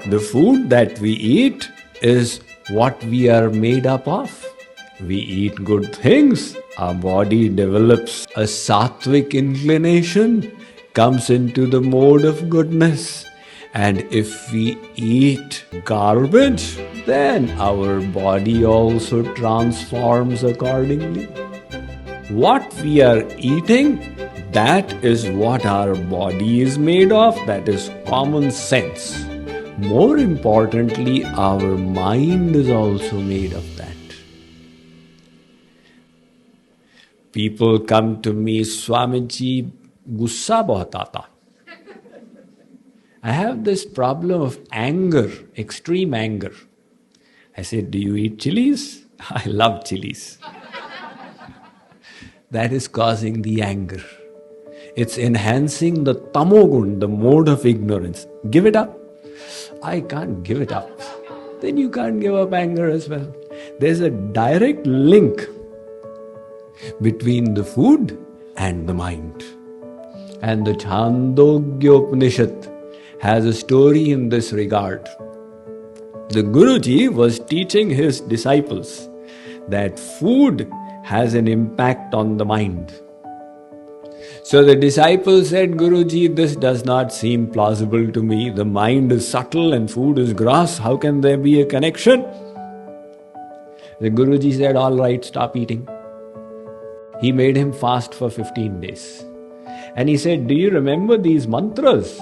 The food that we eat is what we are made up of. We eat good things, our body develops a sattvic inclination, comes into the mode of goodness. And if we eat garbage, then our body also transforms accordingly. What we are eating, that is what our body is made of. That is common sense. More importantly, our mind is also made of that. People come to me, Swamiji, gussa bahut aata. I have this problem of anger, extreme anger. I said, do you eat chilies? I love chilies. That is causing the anger. It's enhancing the tamogun, the mode of ignorance. Give it up. I can't give it up. Then you can't give up anger as well. There's a direct link between the food and the mind. And the Chandogya Upanishad has a story in this regard. The Guruji was teaching his disciples that food has an impact on the mind. So the disciples said, Guruji, this does not seem plausible to me. The mind is subtle and food is gross. How can there be a connection? The Guruji said, all right, stop eating. He made him fast for 15 days. And he said, do you remember these mantras?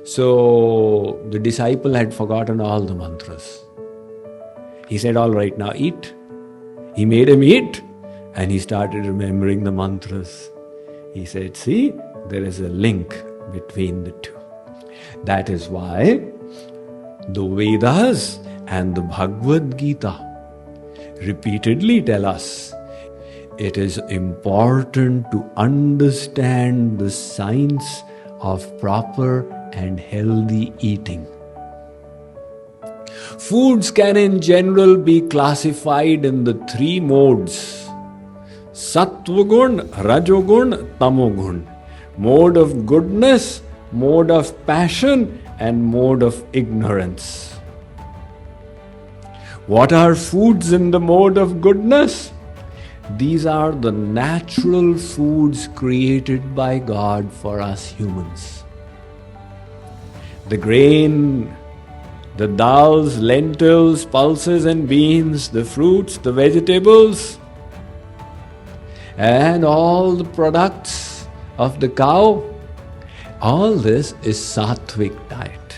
So the disciple had forgotten all the mantras. He said, all right, now eat. He made him eat and he started remembering the mantras. He said, see, there is a link between the two. That is why the Vedas and the Bhagavad Gita repeatedly tell us it is important to understand the science of proper and healthy eating. Foods can in general be classified in the three modes: Sattvagun, Rajogun, Tamogun. Mode of goodness, mode of passion, and mode of ignorance. What are foods in the mode of goodness? These are the natural foods created by God for us humans. The grain, the dals, lentils, pulses and beans, the fruits, the vegetables, and all the products of the cow, all this is Sattvic diet.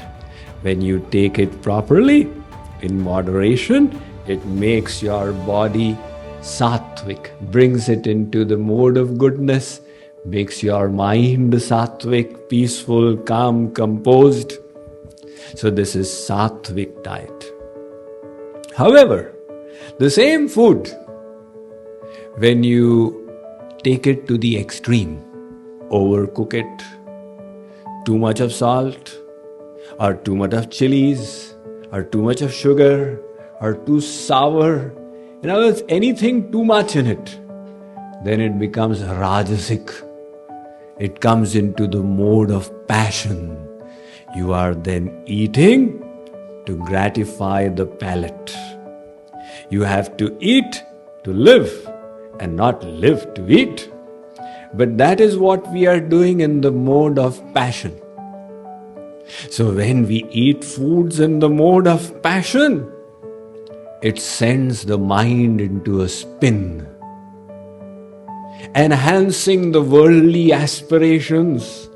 When you take it properly, in moderation, it makes your body Sattvic, brings it into the mode of goodness, makes your mind Sattvic, peaceful, calm, composed. So this is Sattvic diet. However, the same food, when you take it to the extreme, overcook it, too much of salt, or too much of chilies, or too much of sugar, or too sour, in other words, anything too much in it, then it becomes rajasic. It comes into the mode of passion. You are then eating to gratify the palate. You have to eat to live and not live to eat. But that is what we are doing in the mode of passion. So when we eat foods in the mode of passion, it sends the mind into a spin, enhancing the worldly aspirations,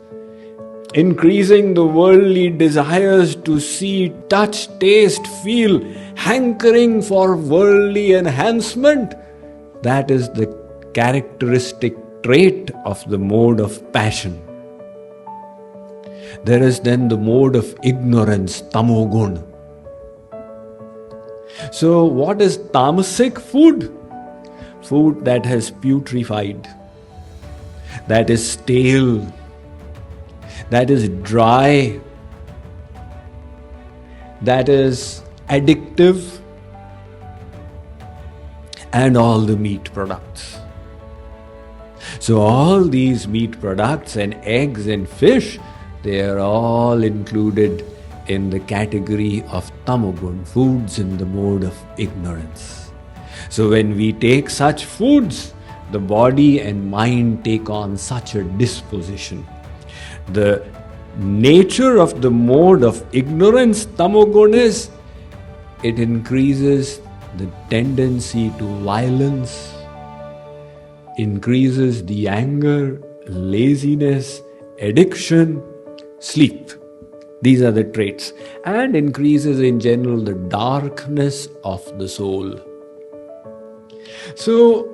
increasing the worldly desires to see, touch, taste, feel, hankering for worldly enhancement. That is the characteristic trait of the mode of passion. There is then the mode of ignorance, tamogun. So what is tamasic food? Food that has putrefied, that is stale, that is dry, that is addictive, and all the meat products. So all these meat products and eggs and fish, they are all included in the category of tamogun, foods in the mode of ignorance. So when we take such foods, the body and mind take on such a disposition. The nature of the mode of ignorance, tamogun, is it increases the tendency to violence, increases the anger, laziness, addiction, sleep. These are the traits, and increases in general the darkness of the soul. So,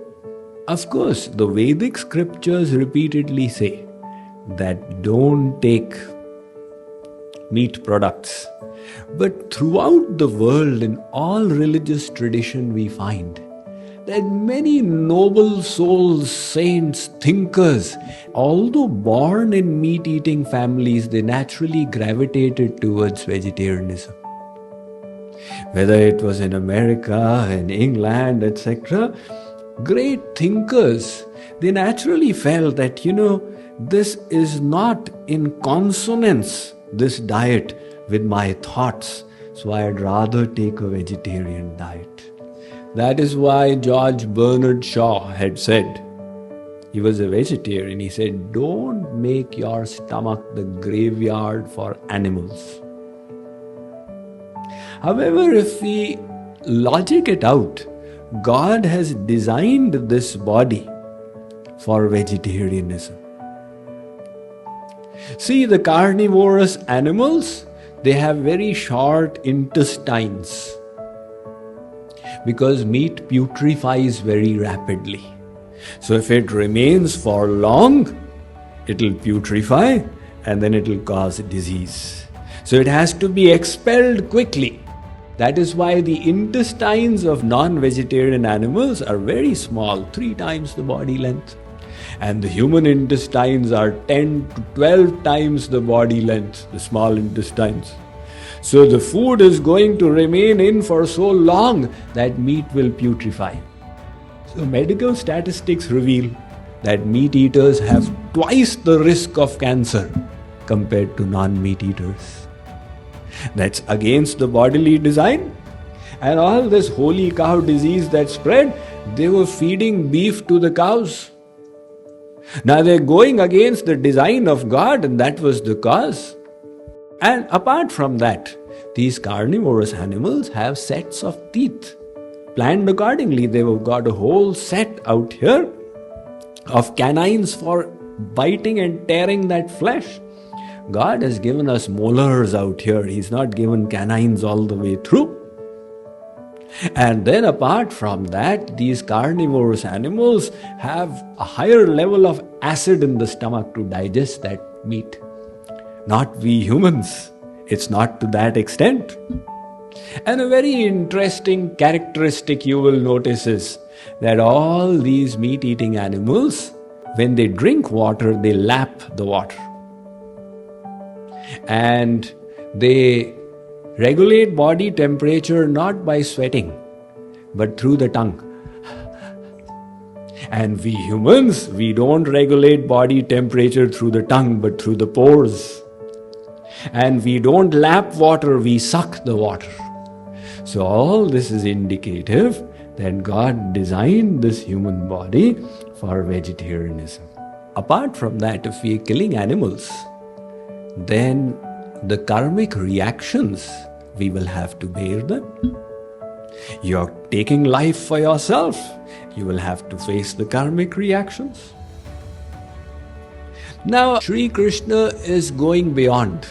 of course, the Vedic scriptures repeatedly say that don't take meat products. But throughout the world, in all religious tradition, we find that many noble souls, saints, thinkers, although born in meat-eating families, they naturally gravitated towards vegetarianism. Whether it was in America, in England, etc., great thinkers, they naturally felt that, this is not in consonance, this diet, with my thoughts, so I'd rather take a vegetarian diet. That is why George Bernard Shaw had said, he was a vegetarian, he said, don't make your stomach the graveyard for animals. However, if we logic it out, God has designed this body for vegetarianism. See, the carnivorous animals, they have very short intestines because meat putrefies very rapidly. So if it remains for long, it will putrefy and then it will cause disease. So it has to be expelled quickly. That is why the intestines of non-vegetarian animals are very small, 3 times the body length. And the human intestines are 10 to 12 times the body length, the small intestines. So the food is going to remain in for so long that meat will putrefy. So medical statistics reveal that meat eaters have twice the risk of cancer compared to non-meat eaters. That's against the bodily design. And all this holy cow disease that spread, they were feeding beef to the cows. Now they're going against the design of God, and that was the cause. And apart from that, these carnivorous animals have sets of teeth. Planned accordingly, they've got a whole set out here of canines for biting and tearing that flesh. God has given us molars out here. He's not given canines all the way through. And then apart from that, these carnivorous animals have a higher level of acid in the stomach to digest that meat. Not we humans. It's not to that extent. And a very interesting characteristic you will notice is that all these meat-eating animals, when they drink water, they lap the water. And they regulate body temperature not by sweating, but through the tongue. And we humans, we don't regulate body temperature through the tongue, but through the pores. And we don't lap water, we suck the water. So all this is indicative that God designed this human body for vegetarianism. Apart from that, if we are killing animals, then the karmic reactions, we will have to bear them. You are taking life for yourself, you will have to face the karmic reactions. Now, Sri Krishna is going beyond.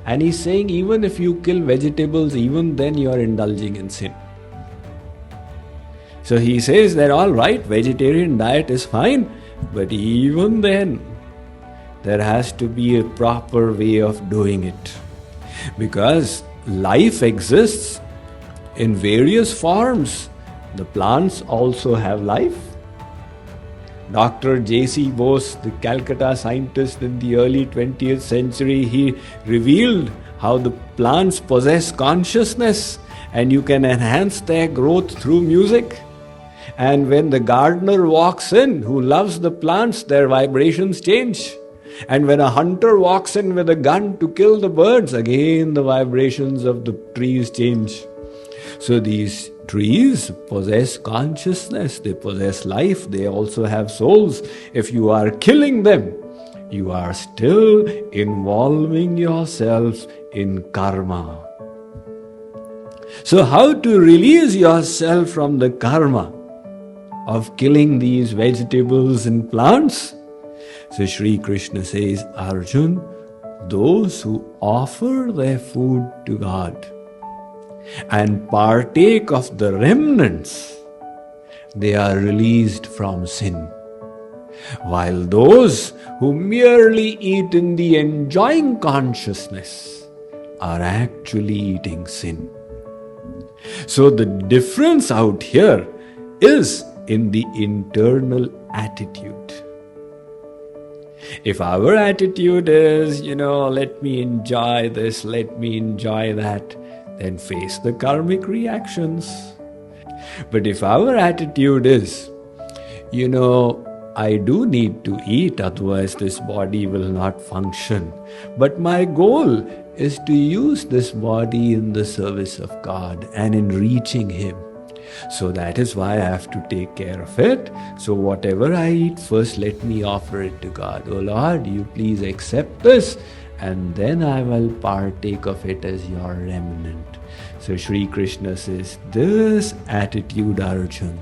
And he's saying even if you kill vegetables, even then you are indulging in sin. So he says that all right, vegetarian diet is fine, but even then, there has to be a proper way of doing it. Because life exists in various forms. The plants also have life. Dr. J.C. Bose, the Calcutta scientist in the early 20th century, he revealed how the plants possess consciousness and you can enhance their growth through music. And when the gardener walks in, who loves the plants, their vibrations change. And when a hunter walks in with a gun to kill the birds, again the vibrations of the trees change. So these trees possess consciousness, they possess life, they also have souls. If you are killing them, you are still involving yourself in karma. So how to release yourself from the karma of killing these vegetables and plants? So Sri Krishna says, Arjun, those who offer their food to God and partake of the remnants, they are released from sin. While those who merely eat in the enjoying consciousness are actually eating sin. So the difference out here is in the internal attitude. If our attitude is, let me enjoy this, let me enjoy that, then face the karmic reactions. But if our attitude is, I do need to eat, otherwise this body will not function. But my goal is to use this body in the service of God and in reaching Him. So that is why I have to take care of it. So whatever I eat, first let me offer it to God. Oh Lord, you please accept this, and then I will partake of it as your remnant. So Sri Krishna says, this attitude, Arjun,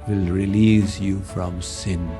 will release you from sin.